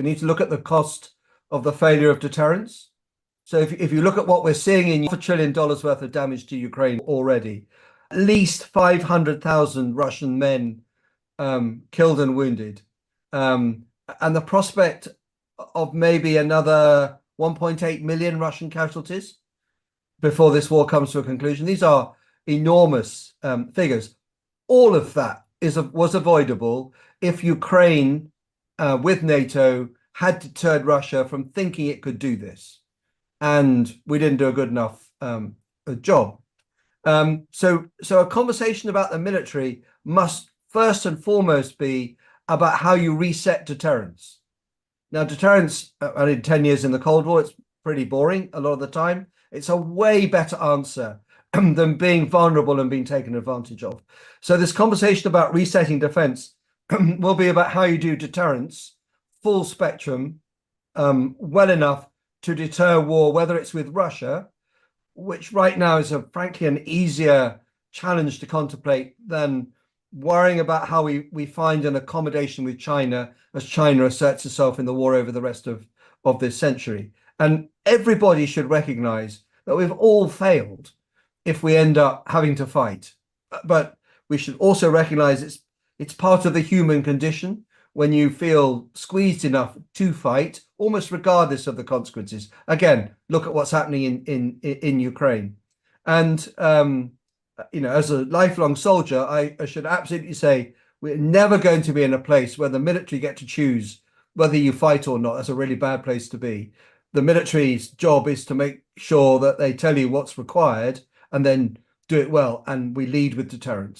We need to look at the cost of the failure of deterrence. So if you look at what we're seeing in $500 billion worth of damage to Ukraine already, at least 500,000 Russian men killed and wounded, and the prospect of maybe another 1.8 million Russian casualties before this war comes to a conclusion. These are enormous figures. All of that was avoidable if Ukraine, with NATO, had deterred Russia from thinking it could do this. And we didn't do a good enough job. So a conversation about the military must first and foremost be about how you reset deterrence. Now, deterrence, I did 10 years in the Cold War. It's pretty boring a lot of the time. It's a way better answer than being vulnerable and being taken advantage of. So this conversation about resetting defense will be about how you do deterrence, full spectrum, well enough to deter war, whether it's with Russia, which right now is frankly an easier challenge to contemplate than worrying about how we find an accommodation with China as China asserts itself in the war over the rest of this century. And everybody should recognize that we've all failed if we end up having to fight. But we should also recognize it's part of the human condition when you feel squeezed enough to fight, almost regardless of the consequences. Again, look at what's happening in Ukraine. And as a lifelong soldier, I should absolutely say we're never going to be in a place where the military get to choose whether you fight or not. That's a really bad place to be. The military's job is to make sure that they tell you what's required and then do it well. And we lead with deterrence.